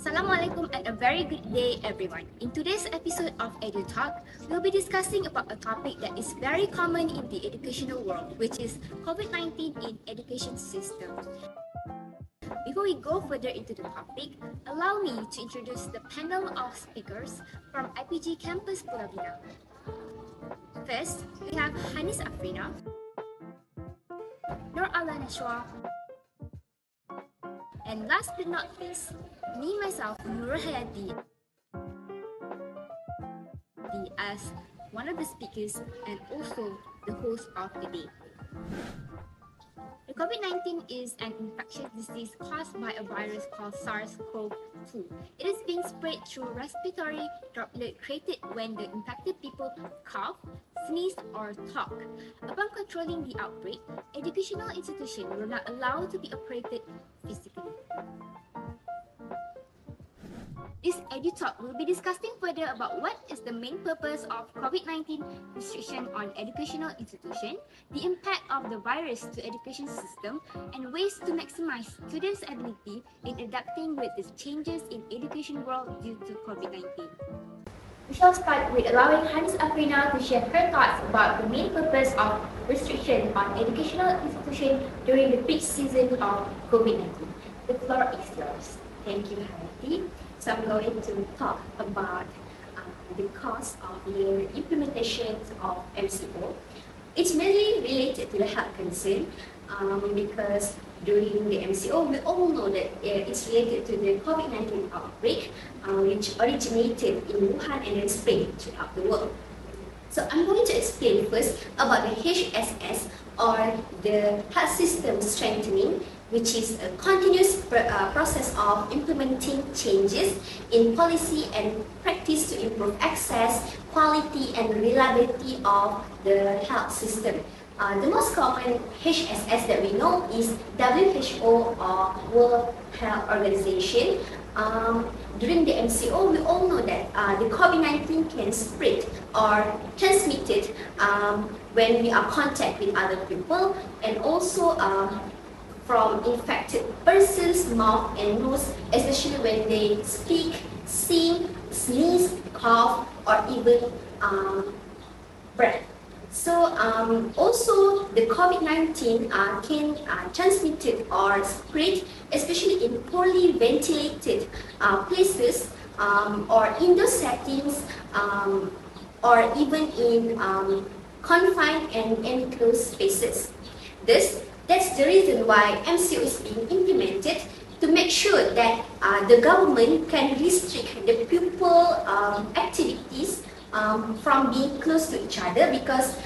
Assalamualaikum and a very good day everyone. In today's episode of EduTalk, we'll be discussing about a topic that is very common in the educational world, which is COVID-19 in education system. Before we go further into the topic, allow me to introduce the panel of speakers from IPG Campus Pulau Pinang. First, we have HANIS AFRINA, NURUL NASHWA, and last but not least, me myself, HAYATI, as one of the speakers and also the host of the day. The COVID-19 is an infectious disease caused by a virus called SARS-CoV-2. It is being spread through respiratory droplet created when the infected people cough, sneeze, or talk. Upon controlling the outbreak, educational institutions were not allowed to be operated physically. This EduTalk will be discussing further about what is the main purpose of COVID-19 restriction on educational institution, the impact of the virus to education system, and ways to maximize students' ability in adapting with the changes in education world due to COVID-19. We shall start with allowing HANIS AFRINA to share her thoughts about the main purpose of restriction on educational institution during the peak season of COVID-19. The floor is yours. Thank you, Hayati. So I'm going to talk about the cost of the implementation of MCO. It's mainly related to the health concern because during the MCO, we all know that it's related to the COVID-19 outbreak, which originated in Wuhan and then spread throughout the world. So I'm going to explain first about the HSS, or the health system strengthening, which is a continuous process of implementing changes in policy and practice to improve access, quality, and reliability of the health system. The most common HSS that we know is WHO, or World Health Organization. During the MCO, we all know that the COVID-19 can spread or transmitted when we are in contact with other people, and also from infected person's mouth and nose, especially when they speak, sing, sneeze, cough, or even breath. So also the COVID-19 can transmitted or spread, especially in poorly ventilated places or indoor settings, or even in confined and enclosed spaces. That's the reason why MCO is being implemented, to make sure that the government can restrict the pupil activities from being close to each other, because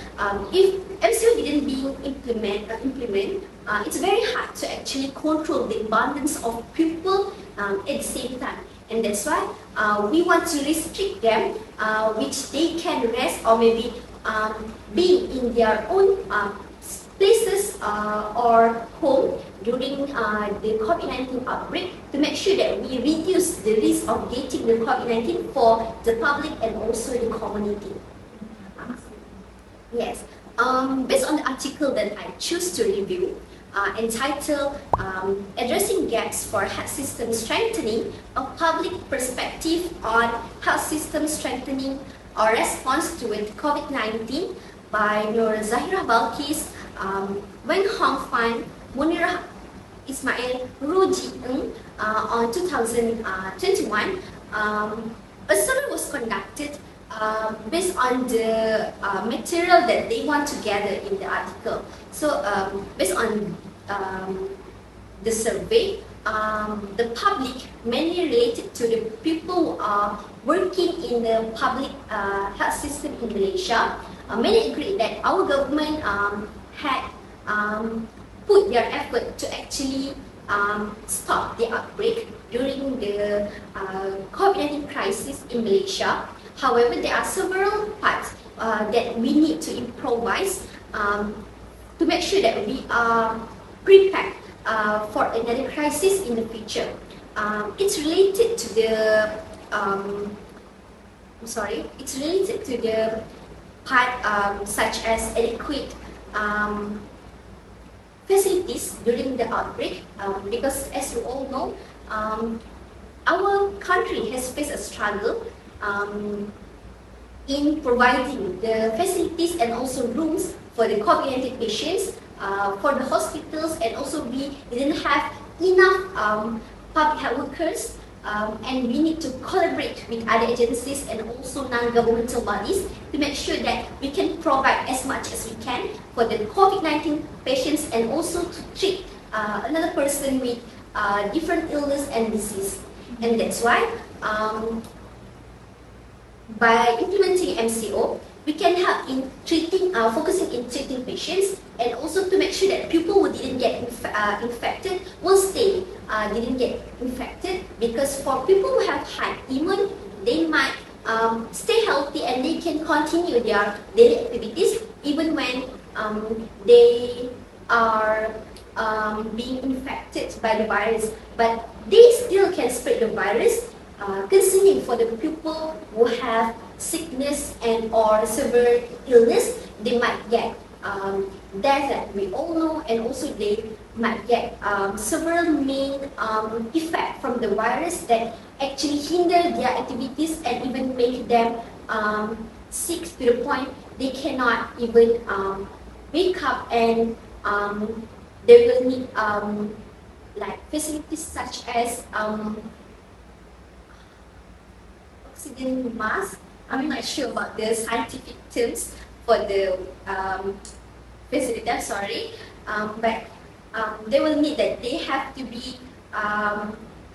if MCO didn't be implement, it's very hard to actually control the abundance of pupil at the same time. And that's why we want to restrict them, which they can rest or maybe be in their own places or home during the COVID-19 outbreak, to make sure that we reduce the risk of getting the COVID-19 for the public and also the community. Yes, based on the article that I choose to review, entitled Addressing Gaps for Health System Strengthening, a Public Perspective on Health System Strengthening or Response to COVID-19 by Nur Zahira Balkis, Wen Hong Fan, Munira Ismail, Ruji Ng, on 2021. A survey was conducted based on the material that they want to gather in the article. So based on the survey, the public, mainly related to the people who are working in the public health system in Malaysia, many agree that our government had put their effort to actually stop the outbreak during the COVID-19 crisis in Malaysia. However, there are several parts that we need to improvise to make sure that we are prepared for another crisis in the future. It's related to the part such as adequate facilities during the outbreak, because as you all know, our country has faced a struggle in providing the facilities and also rooms for the COVID-19 patients, for the hospitals, and also we didn't have enough public health workers, and we need to collaborate with other agencies and also non-governmental bodies to make sure that we can provide as much as we can for the COVID-19 patients and also to treat another person with different illness and disease. And that's why by implementing MCO, we can help in treating, focusing in treating patients, and also to make sure that people who didn't get infected will stay, didn't get infected, because for people who have high immune, they might stay healthy and they can continue their daily activities even when they are being infected by the virus, but they still can spread the virus, concerning for the people who have sickness and or severe illness. They might get death, that we all know, and also they might get several main effect from the virus that actually hinder their activities and even make them sick to the point they cannot even wake up, and they will need like facilities such as oxygen mask. I'm not sure about the scientific terms for the facility, I'm sorry, but they will need that they have to be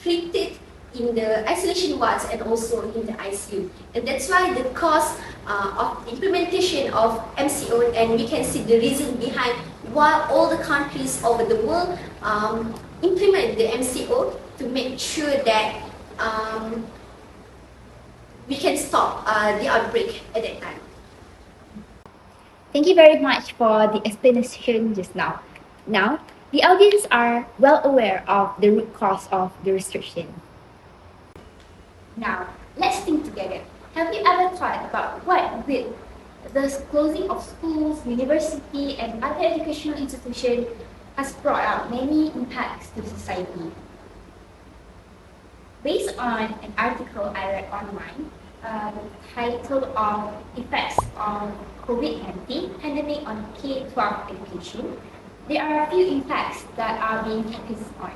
treated in the isolation wards and also in the ICU. And that's why the cost of implementation of MCO, and we can see the reason behind why all the countries over the world implement the MCO to make sure that we can stop the outbreak at that time. Thank you very much for the explanation just now. Now, the audience are well aware of the root cause of the restriction. Now, let's think together. Have you ever thought about what will the closing of schools, university, and other educational institutions has brought out many impacts to society? Based on an article I read online, titled on Effects of COVID-19 Pandemic on K-12 Education, there are a few impacts that are being focused on.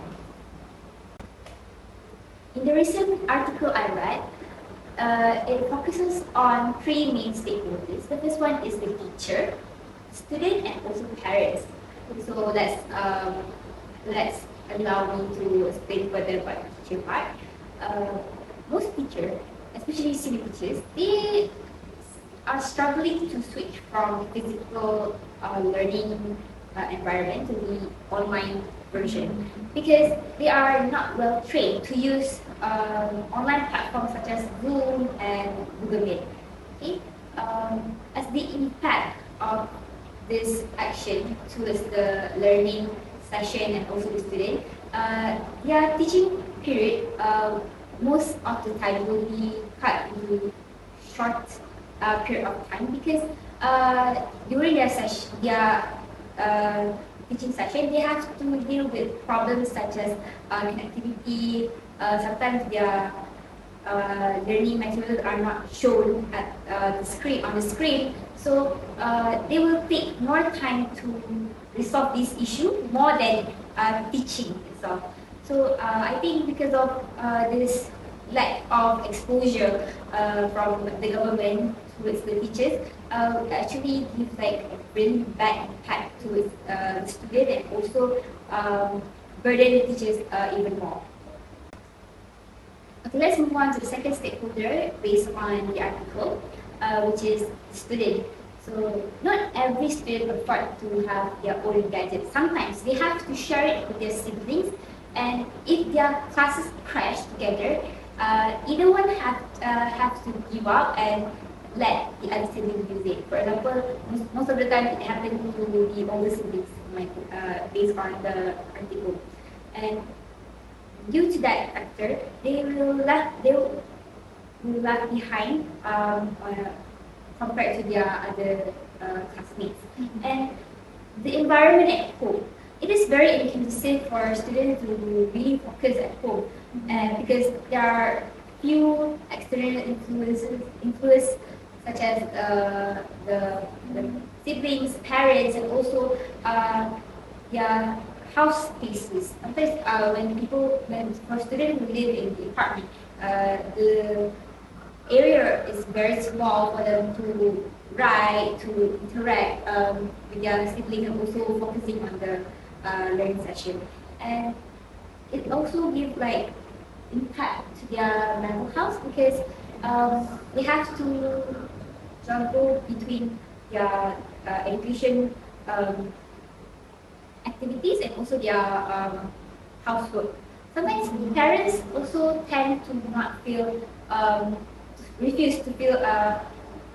In the recent article I read, it focuses on three main stakeholders. The first one is the teacher, student, and also parents. So let's allow me to explain further about the teacher part. Most teachers, especially senior teachers, they are struggling to switch from physical learning environment to the online version because they are not well trained to use online platforms such as Zoom and Google Meet. Okay? As the impact of this action towards the learning session and also the student, their teaching period most of the time will be cut into short period of time because during their session, teaching session, they have to deal with problems such as connectivity. Sometimes their learning materials are not shown at on the screen. So they will take more time to resolve this issue more than teaching itself. So I think because of this lack of exposure from the government towards the teachers, actually gives like a really bad impact towards the student and also burden the teachers even more. Okay, let's move on to the second stakeholder based on the article, which is the student. So not every student afford to have their own gadget. Sometimes they have to share it with their siblings, and if their classes crash together, either one have to give up and let the other sibling use it. For example, most of the time it happens to the older siblings, based on the article. And due to that factor, they will lag behind compared to their other classmates. And the environment at home, it is very inconducive for students to really focus at home, because there are few external influence such as the siblings, parents, and also their house spaces. Sometimes when for students who live in the apartment, the area is very small for them to write, to interact with their siblings, and also focusing on the learning session. And it also gives like impact to their mental health, because they have to juggle between their education activities and also their housework. Sometimes parents also tend to not feel refuse to feel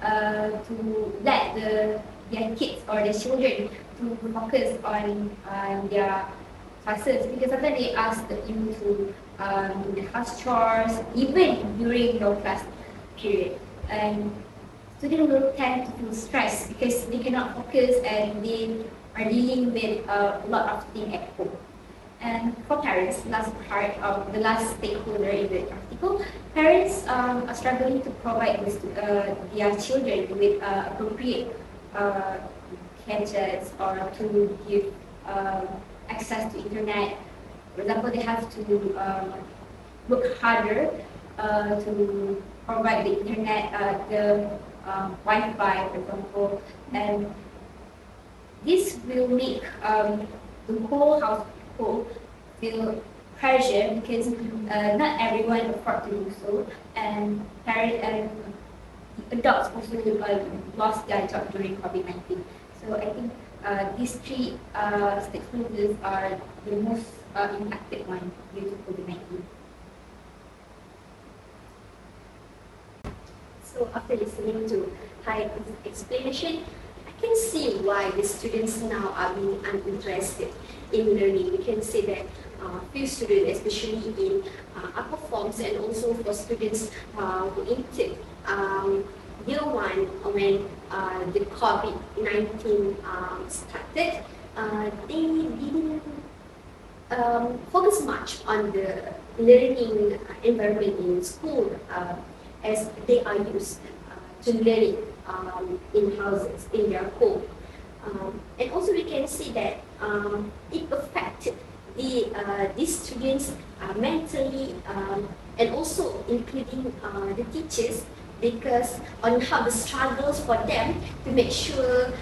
to let their kids or their children to focus on their classes, because sometimes they ask you to do the house chores even during your class period, and students will tend to feel stressed because they cannot focus and they are dealing with a lot of things at home. And for parents, the last stakeholder in the article, parents are struggling to provide their children with appropriate gadgets or to give access to internet. For example, they have to work harder to provide the internet, the Wi-Fi, for example, and this will make the whole household feel pressure, because not everyone afford to do so, and parents and adults also lost their job during COVID-19. So I think these three stakeholders are the most impacted one due to COVID-19. So after listening to Hayati's explanation, I can see why the students now are being uninterested in learning. We can say that few students, especially in upper forms, and also for students who entered year one when the COVID-19 started, they didn't focus much on the learning environment in school, as they are used to learning in houses, in their home. And also we can see that it affected these students mentally, and also including the teachers, because on how the struggles for them to make sure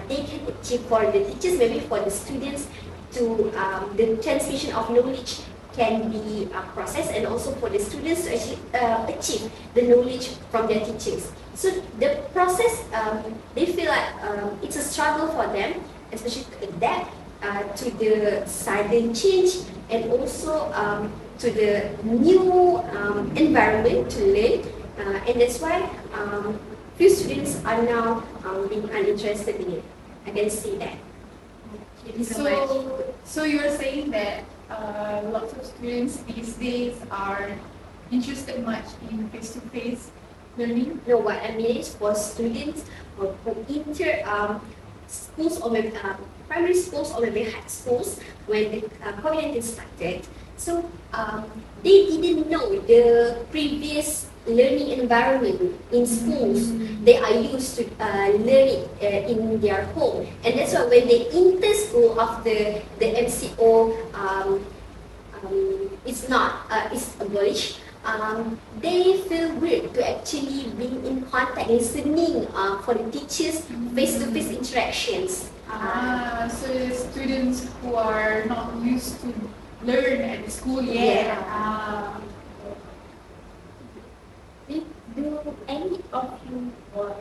they can achieve, for the teachers, maybe for the students, to the transmission of knowledge can be processed, and also for the students to achieve the knowledge from their teachers. So the process, they feel like it's a struggle for them, especially to adapt to the sudden change, and also to the new environment to learn, and that's why few students are now being uninterested in it. I can see that. So you are saying that lots of students these days are interested much in face-to-face learning? No, what I mean is for students who enter schools, or maybe primary schools, or maybe high schools when the COVID-19 started. So they didn't know the previous learning environment in schools. They are used to learning in their home, and that's why when they enter school after the MCO it's abolished, they feel weird to actually be in contact, listening for the teachers, face-to-face interactions. So the students who are not used to learn at the school yet. Yeah. Do any of you, or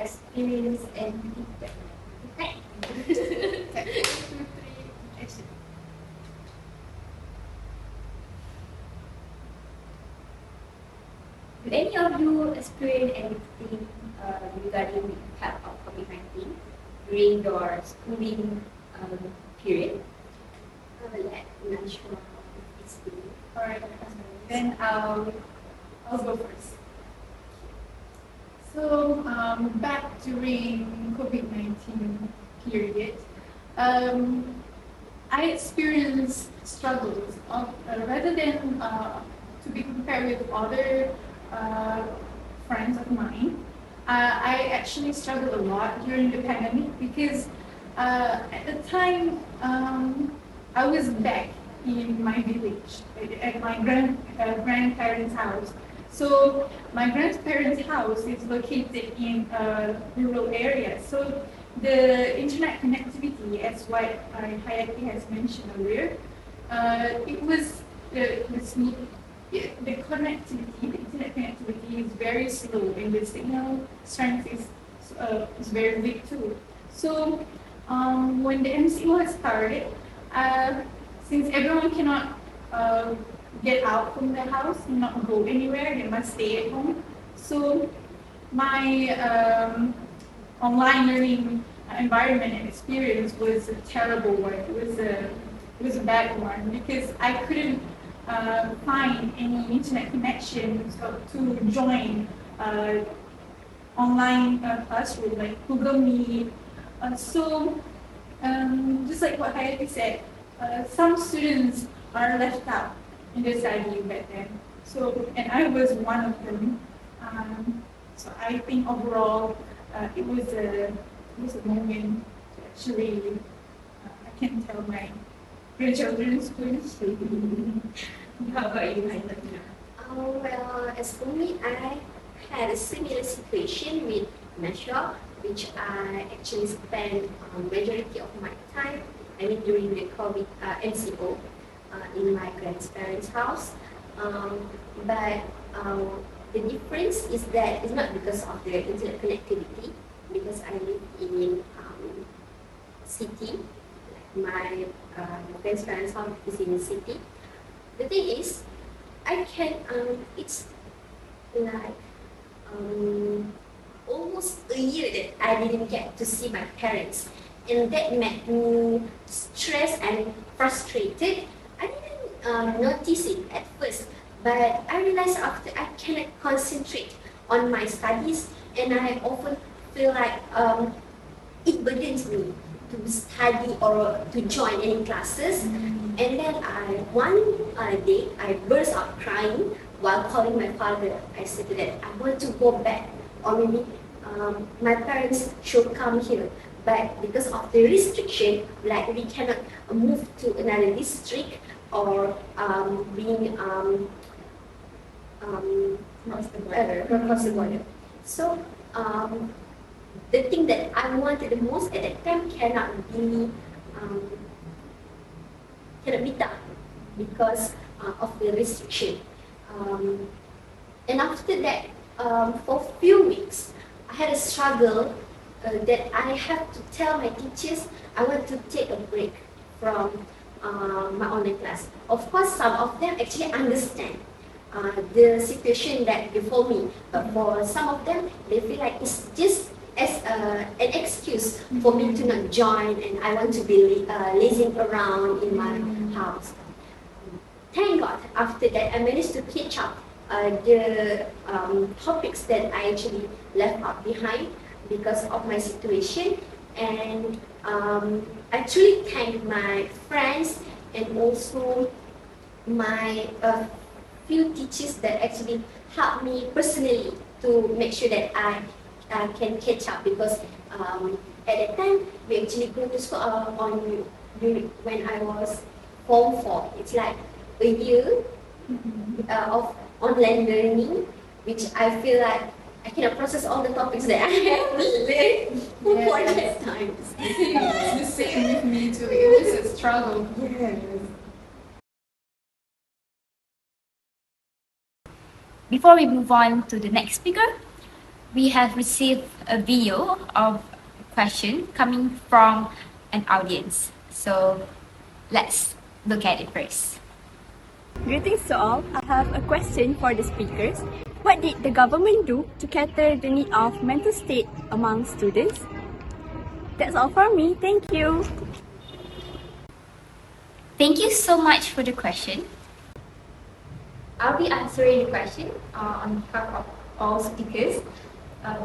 experience and feedback. Okay. Do any of you experience anything regarding the impact of COVID-19 during your schooling period? Let NASHWA explain. Alright, then I'll go first. So back during COVID-19 period, I experienced struggles rather than to be compared with other friends of mine. I actually struggled a lot during the pandemic because at the time I was back in my village at my grandparents' house. So my grandparents' house is located in a rural area. So the internet connectivity, as what HAYATI has mentioned earlier, it was the connectivity, the internet connectivity is very slow, and the signal strength is very weak too. So when the MCO has started, since everyone cannot get out from the house, not go anywhere, they must stay at home. So my online learning environment and experience was a terrible one. It was a bad one because I couldn't find any internet connection to join online classroom like Google Meet. So just like what HAYATI said, some students are left out in the study back then. So, and I was one of them. So I think overall, it was a moment to actually, I can tell my grandchildren's students. How about you, HAYATI? Well, as for me, I had a similar situation with NASHWA, which I actually spent majority of my time, during the COVID MCO in my grandparents' house. But the difference is that it's not because of the internet connectivity, because I live in city. My grandparents' house is in the city. The thing is, I can. It's like almost a year that I didn't get to see my parents, and that made me stressed and frustrated. I didn't notice it at first, but I realized after I cannot concentrate on my studies, and I often feel like it burdens me to study or to join any classes. And then one day I burst out crying while calling my father. I said that I want to go back, or maybe my parents should come here. But because of the restriction, like we cannot move to another district or being across the border. So the thing that I wanted the most at that time cannot be done because of the restriction. And after that, for a few weeks, I had a struggle that I have to tell my teachers I want to take a break from my online class. Of course, some of them actually understand the situation that before me, but for some of them, they feel like it's just as an excuse for me to not join, and I want to be lazing around in my house. Thank God, after that, I managed to catch up the topics that I actually left out behind because of my situation. And I truly thank my friends and also my few teachers that actually helped me personally to make sure that I can catch up, because at that time we actually go to school when I was Form 4. It's like a year of online learning, which I feel like I cannot process all the topics that I have learned for that time. It's the same with me too. It was a struggle. Yes. Before we move on to the next speaker, we have received a video of a question coming from an audience. So let's look at it first. Greetings to all. I have a question for the speakers. What did the government do to cater the need of mental state among students? That's all from me. Thank you. Thank you so much for the question. I'll be answering the question on behalf of all speakers.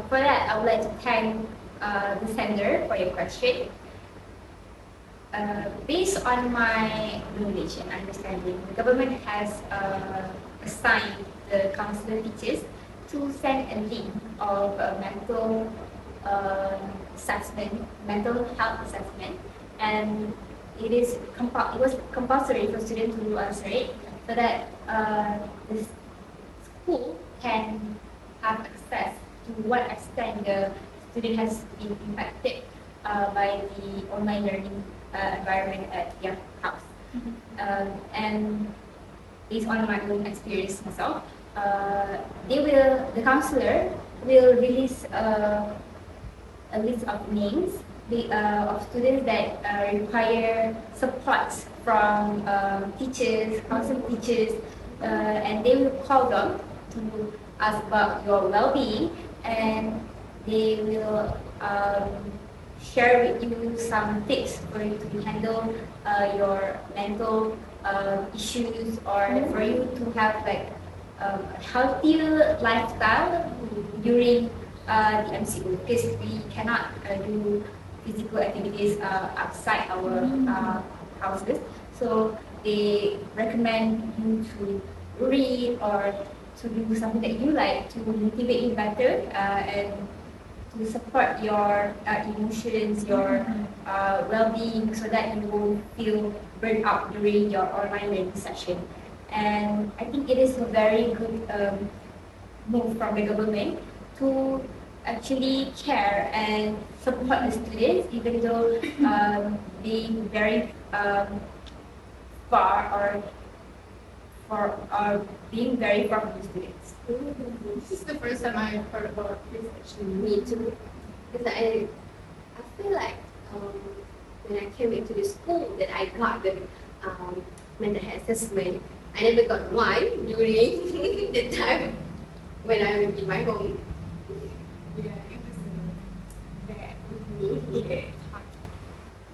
For that, I would like to thank the sender for your question. Based on my knowledge and understanding, the government has assigned the counselor teachers to send a link of a mental assessment, mental health assessment, and it was compulsory for students to answer it, so that the school can have access to what extent the student has been impacted by the online learning environment at their house. And based on my own experience myself, the counselor will release a list of names of students that require support from teachers, counseling teachers, and they will call them to ask about your well-being, and they will share with you some tips for you to handle your mental issues, or for you to have like a healthier lifestyle during the MCO, because we cannot do physical activities outside our houses. So they recommend you to read or to do something that you like to motivate you better and to support your emotions, your well-being, so that you won't feel burnt out during your online learning session. And I think it is a very good move from the government to actually care and support the students, even though being very far or being very far from the students. This is the first time I heard about this actually. Me too. Because I feel like when I came into the school that I got the mental health assessment, I never got one during the time when I'm in my home. Yeah, it was bad with me. Yeah.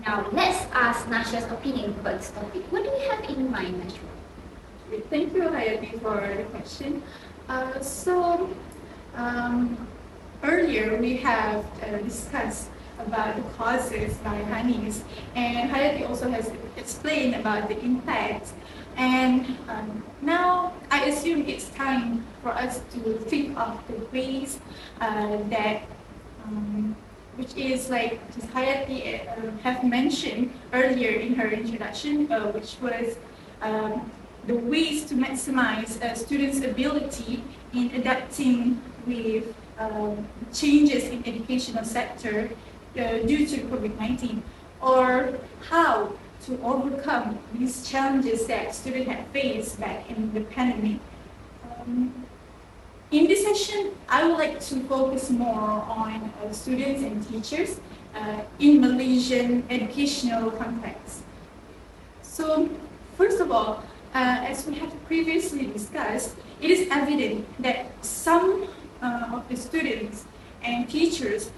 Now let's ask Nashwa's opinion about this topic. What do you have in mind, Nashwa? Thank you, Hayati, for the question. Earlier we have discussed about the causes by HANIS, and Hayati also has explained about the impact. And now I assume it's time for us to think of the ways that, which is like Hayati have mentioned earlier in her introduction, which was the ways to maximize students' ability in adapting with changes in educational sector due to COVID-19, or how to overcome these challenges that students had faced back in the pandemic. In this session, I would like to focus more on students and teachers in Malaysian educational context. So, first of all, as we have previously discussed, it is evident that some of the students and teachers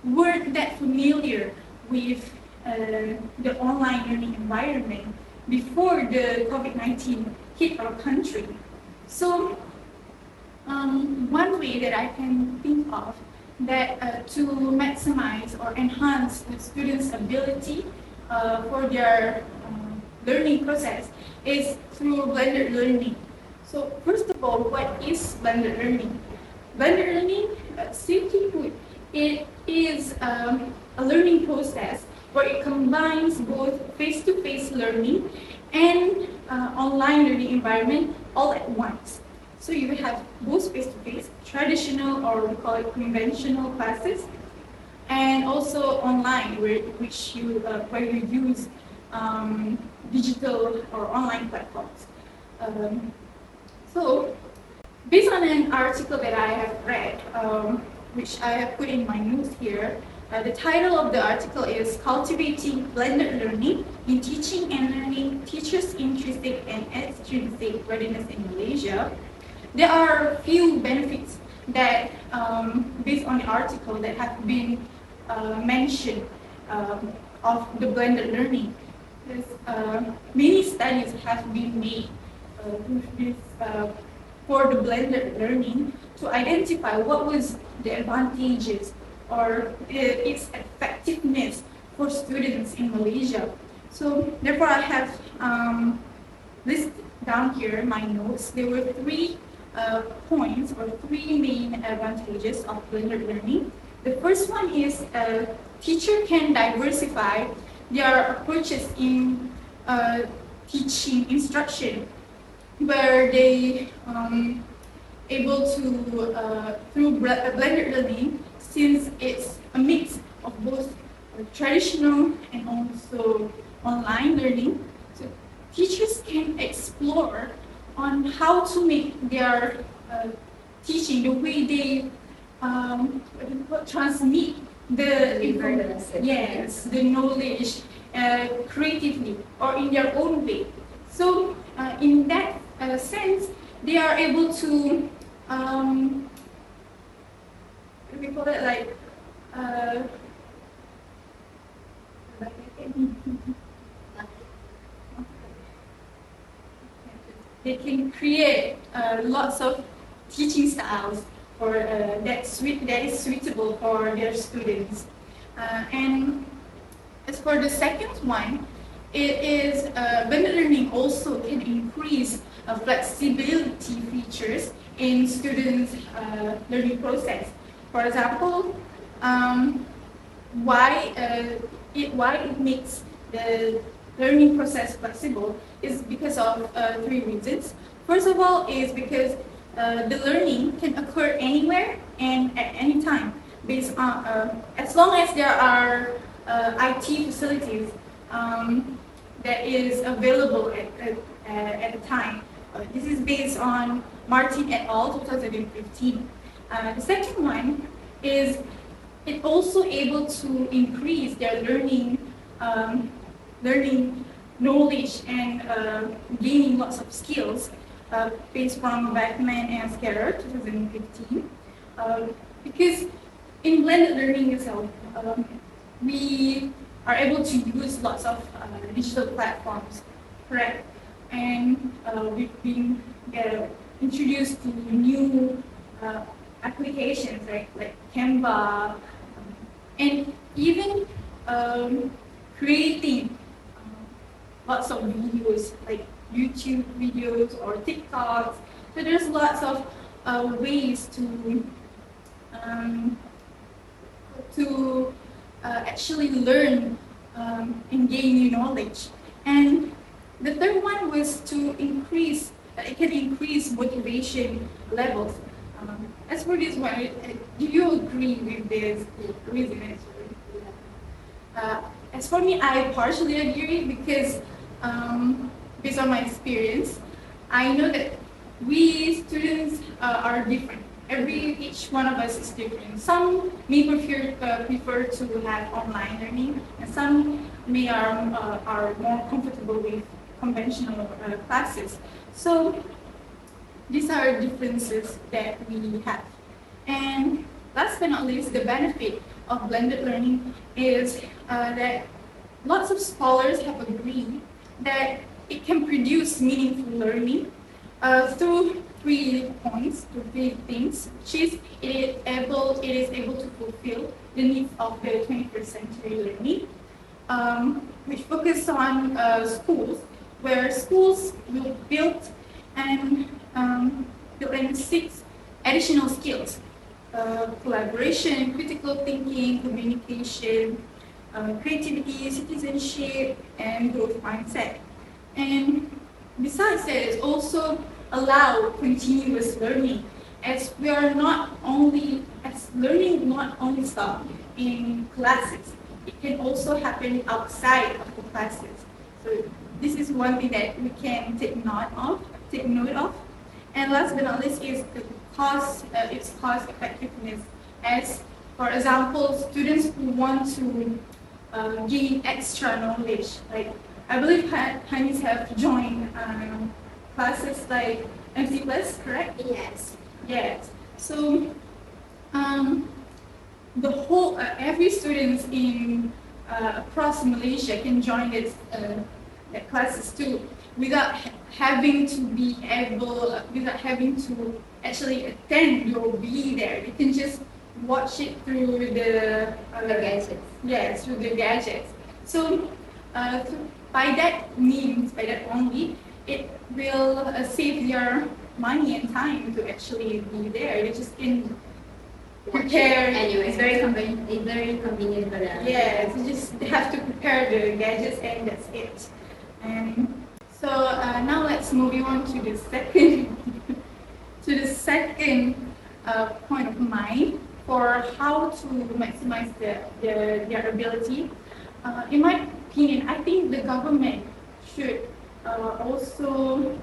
weren't that familiar with the online learning environment before the COVID-19 hit our country. So, one way that I can think of that to maximize or enhance the students' ability for their learning process is through blended learning. So first of all, what is blended learning? Blended learning, simply put, it is a learning process where it combines both face-to-face learning and online learning environment all at once. So you have both face-to-face, traditional or we call it conventional classes, and also online, where you use digital or online platforms. So Based on an article that I have read, which I have put in my notes here, the title of the article is Cultivating Blended Learning in Teaching and Learning Teachers' Intrinsic and Extrinsic Readiness in Malaysia. There are a few benefits that, based on the article, that have been mentioned of the blended learning. Many studies have been made for the blended learning to identify what was the advantages or its effectiveness for students in Malaysia. So therefore I have listed down here in my notes. There were 3 points or 3 main advantages of blended learning. The first one is teacher can diversify their approaches in teaching instruction, where they able to through blended learning, since it's a mix of both traditional and also online learning. So teachers can explore on how to make their teaching, the way they transmit the knowledge creatively or in their own way. So in that sense, they are able to we call it like they can create lots of teaching styles for that is suitable for their students. And as for the second one, it is blended learning also can increase flexibility features in students' learning process. For example, why it makes the learning process flexible is because of 3 reasons. First of all is because the learning can occur anywhere and at any time, based on as long as there are IT facilities that is available at the time. This is based on Martin et al. 2015. The second one is it also able to increase their learning knowledge and gaining lots of skills based from Beckman and Scatter 2015. Because in blended learning itself, we are able to use lots of digital platforms, correct? And we've been introduced to new applications, right? Like Canva, and even creating lots of videos like YouTube videos or TikToks. So there's lots of ways to actually learn and gain new knowledge. And the third one was to increase, it can increase motivation levels. As for this one, do you agree with this reason? As for me, I partially agree because based on my experience, I know that we students are different. Each one of us is different. Some may prefer to have online learning, and some may are more comfortable with conventional classes. So these are differences that we have. And last but not least, the benefit of blended learning is that lots of scholars have agreed that it can produce meaningful learning through 3 points, through 3 things. It is able to fulfill the needs of the 21st century learning, which focus on schools, where schools will build and 6 additional skills: collaboration, critical thinking, communication, creativity, citizenship, and growth mindset. And besides that, it's also allow continuous learning, as learning not only stop in classes, it can also happen outside of the classes. So this is one thing that we can take note of. And last but not least is the its cost effectiveness. As for example, students who want to gain extra knowledge, like I believe HANIS have joined classes like MC Plus, correct? Yes. Yes. So the whole every students in across Malaysia can join its classes too, without having to be able, without having to actually attend or be there. They can just watch it through the gadgets. Yes, through the gadgets. So by that means, by that only, it will save your money and time to actually be there. You just can prepare. Anyway, it's very convenient for them. Yes, you just have to prepare the gadgets and that's it. And so now let's move on to the second point of mine for how to maximize their ability. In my opinion, I think the government should also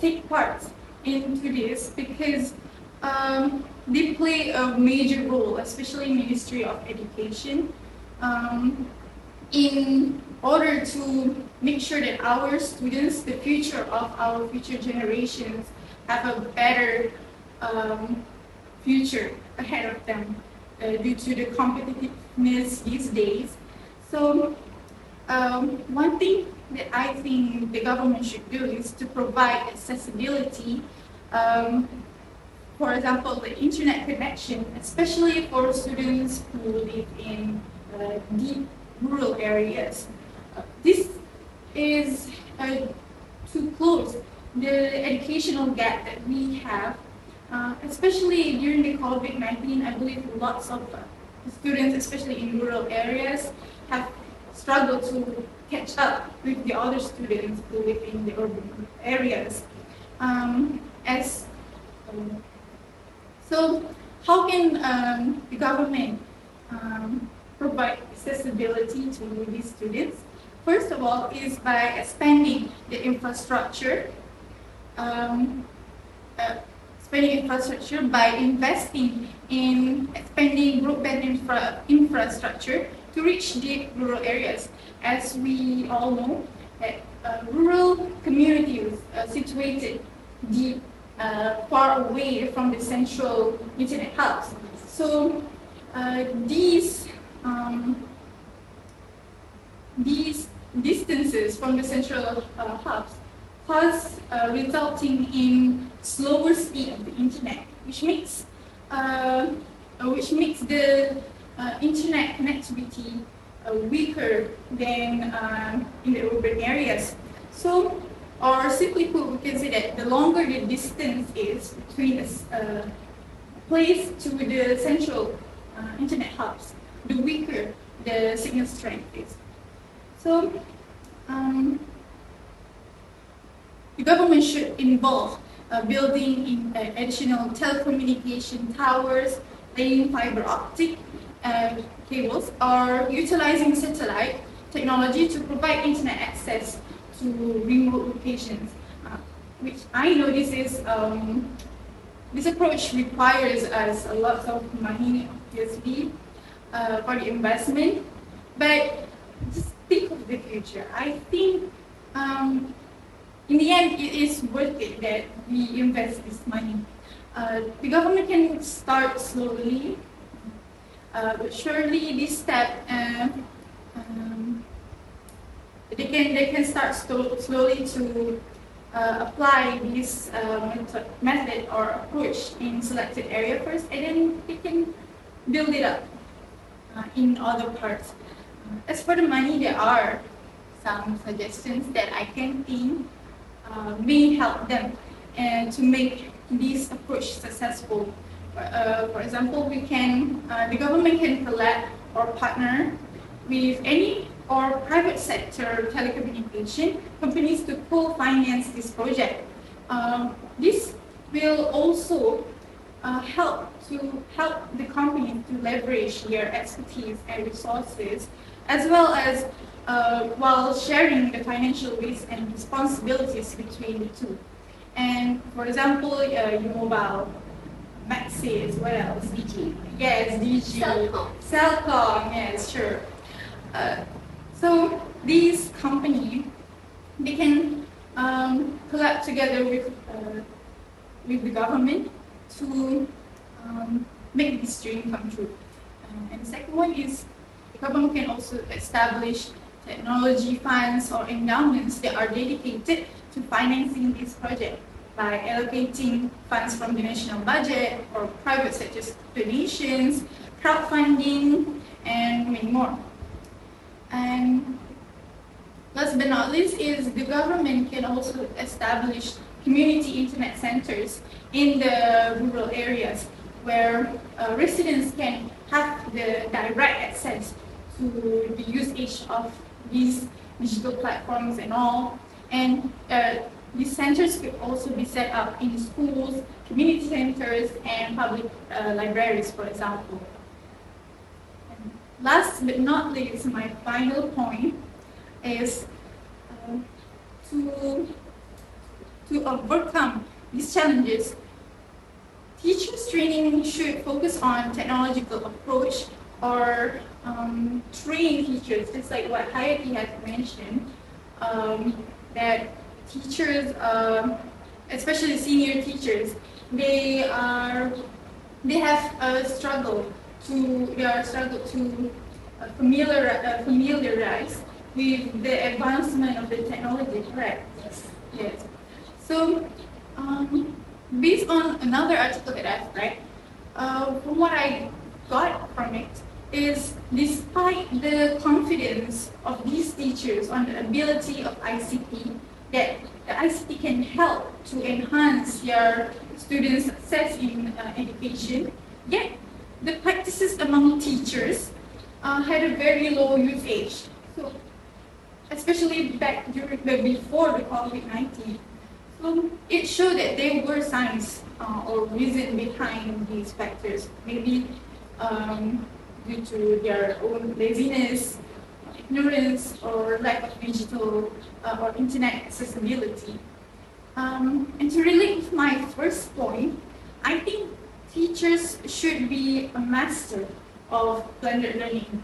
take part into this, because they play a major role, especially Ministry of Education, in order to make sure that our students, the future of our future generations, have a better future ahead of them due to the competitiveness these days. So one thing that I think the government should do is to provide accessibility, for example, the internet connection, especially for students who live in deep rural areas. This is to close the educational gap that we have, especially during the COVID-19. I believe lots of students, especially in rural areas, have struggled to catch up with the other students who live in the urban areas. So how can the government provide accessibility to these students? First of all, is by expanding the infrastructure, by investing in expanding broadband infrastructure to reach deep rural areas. As we all know, that rural communities situated deep, far away from the central internet hubs. So these distances from the central hubs cause resulting in slower speed of the internet, which makes the internet connectivity weaker than in the urban areas. So, or simply put, we can say that the longer the distance is between a place to the central internet hubs, the weaker the signal strength is. So, the government should involve building in additional telecommunication towers, laying fiber optic cables, or utilizing satellite technology to provide internet access to remote locations. Which I know this approach requires us a lot of money, obviously, for the investment. But just think of the future. I think in the end, it is worth it that we invest this money. The government can start slowly, but surely this step, they can start slowly to apply this method or approach in selected area first, and then they can build it up in other parts. As for the money, there are some suggestions that I can think may help them and to make this approach successful. For example, the government can collect or partner with any or private sector telecommunication companies to co-finance this project. This will also help the company to leverage their expertise and resources, as well as while sharing the financial risks and responsibilities between the two. And for example, mobile, Maxis, what else? DG. Yes, DG. Cellcom. Cellcom, yes, sure. So these companies, they can collab together with the government to make this dream come true. And the second one is the government can also establish technology funds or endowments that are dedicated to financing this project by allocating funds from the national budget or private sector donations, crowdfunding, and many more. And last but not least is the government can also establish community internet centers in the rural areas where residents can have the direct access to the usage of these digital platforms and all. And these centers could also be set up in schools, community centers, and public libraries, for example. And last but not least, my final point is to overcome these challenges. Teachers training should focus on technological approach or train teachers, just like what HAYATI has mentioned, that teachers, especially senior teachers, they have a struggle to familiarize with the advancement of the technology, correct? Yes. So, based on another article that I've read, from what I got from it is, despite the confidence of these teachers on the ability of ICT, that the ICT can help to enhance their students' success in education, yet the practices among teachers had a very low usage. So, especially back before the COVID-19. So it showed that there were signs or reason behind these factors, maybe due to their own laziness, ignorance, or lack of digital or internet accessibility. And to relate with my first point, I think teachers should be a master of blended learning.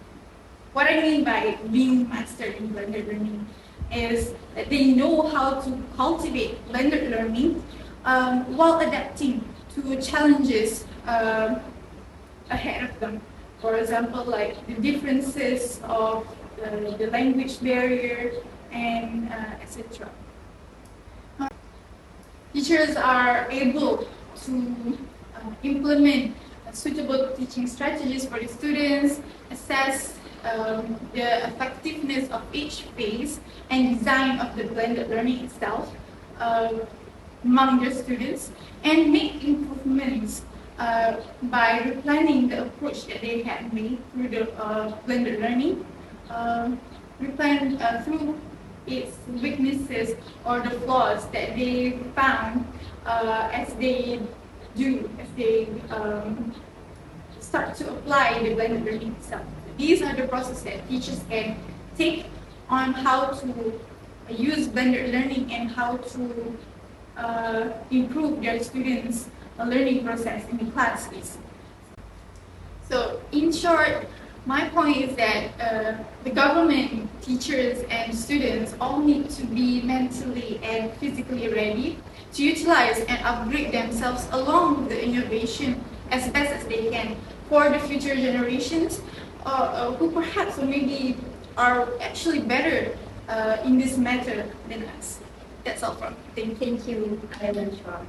What I mean by being master in blended learning is that they know how to cultivate blended learning while adapting to challenges ahead of them. For example, like the differences of the language barrier and etc. Teachers are able to implement suitable teaching strategies for the students, assess the effectiveness of each phase and design of the blended learning itself among their students, and make improvements by replanning the approach that they had made through the blended learning, replan through its weaknesses or the flaws that they found as they start to apply the blended learning itself. These are the processes that teachers can take on how to use blended learning and how to improve their students' learning process in the classes. So, in short, my point is that the government, teachers, and students all need to be mentally and physically ready to utilize and upgrade themselves along with the innovation as best as they can for the future generations who perhaps or maybe are actually better in this matter than us. That's all from me. Thank you, NASHWA.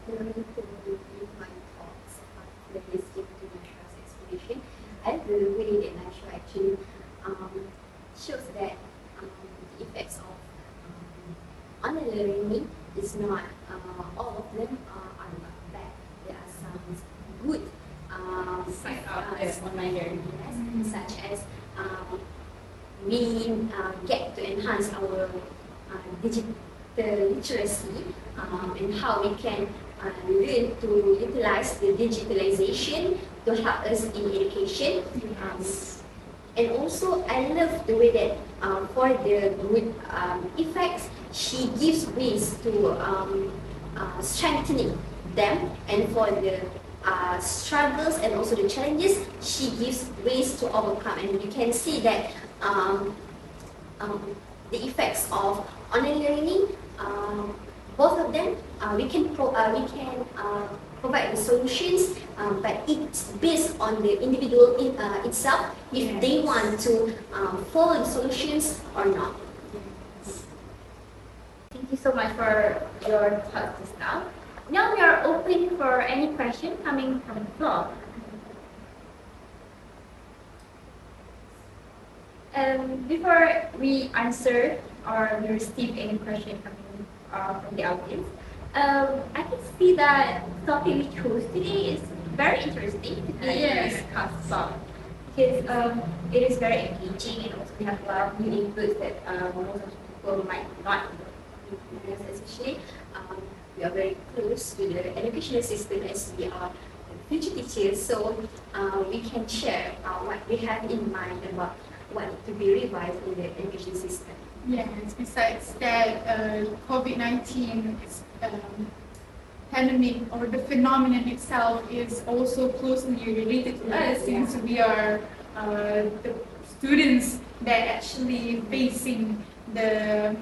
Going to give my thoughts after listening to NASHWA's explanation. I agree with that NASHWA actually shows that the effects of online learning is not all of them are not bad. There are some good side of online learning, such as we get to enhance our digital literacy and how we can learn to utilize the digitalization to help us in education. And also, I love the way that for the good effects, she gives ways to strengthening them, and for the struggles and also the challenges, she gives ways to overcome. And you can see that the effects of online learning, both of them, we can provide the solutions, but it's based on the individual itself if they want to follow the solutions or not. Thank you so much for your thoughts just now. Now we are open for any question coming from the floor. Before we answer or we receive any question coming from the audience, I can see that the topic we chose today is very interesting to discuss about, because it is very engaging, and also we have a lot of new inputs that most of the people might not know, especially we are very close to the educational system as we are future teachers, so we can share what we have in mind about what to be revised in the education system. Yes, besides that, COVID-19 pandemic or the phenomenon itself is also closely related to us, since we are the students that actually facing the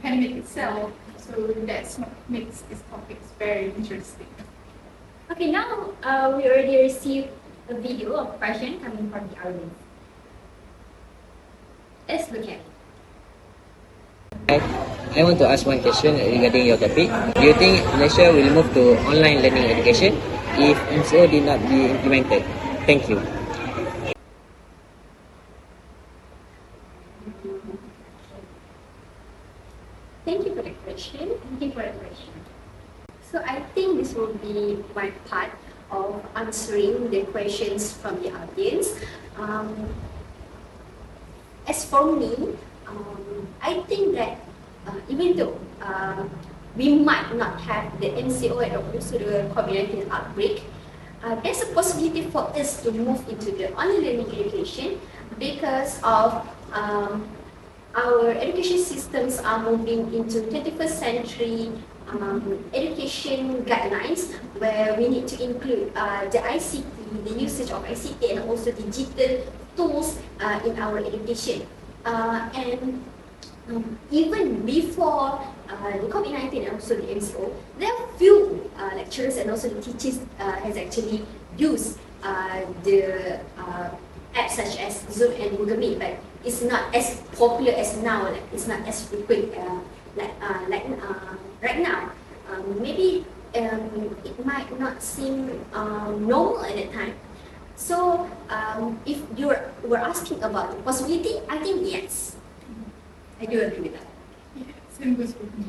pandemic itself. So that's what makes this topic very interesting. Okay, now we already received a video of question coming from the audience. Let's look at it. I want to ask one question regarding your topic. Do you think Malaysia will move to online learning education if MCO did not be implemented? Thank you. Thank you for the question. So I think this will be my part of answering the questions from the audience. As for me, I think that even though we might not have the MCO and also the COVID-19 outbreak, there's a possibility for us to move into the online learning education because of our education systems are moving into 21st century education guidelines, where we need to include the ICT, the usage of ICT, and also digital tools in our education. And even before the COVID-19 and also the MCO, there are few lecturers and also the teachers has actually used the apps such as Zoom and Google Meet, but it's not as popular as now. Like, it's not as frequent like right now. Maybe it might not seem normal at that time. So if you were asking about the possibility, I think yes, I do agree with that. Yeah, same goes with me.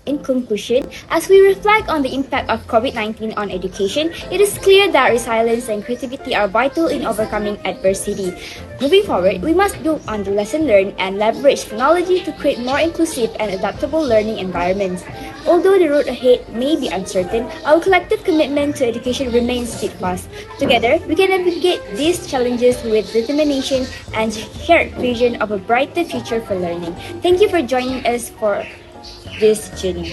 In conclusion, as we reflect on the impact of COVID-19 on education, it is clear that resilience and creativity are vital in overcoming adversity. Moving forward, we must build on the lesson learned and leverage technology to create more inclusive and adaptable learning environments. Although the road ahead may be uncertain, our collective commitment to education remains steadfast. Together, we can navigate these challenges with determination and shared vision of a brighter future for learning. Thank you for joining us for this journey.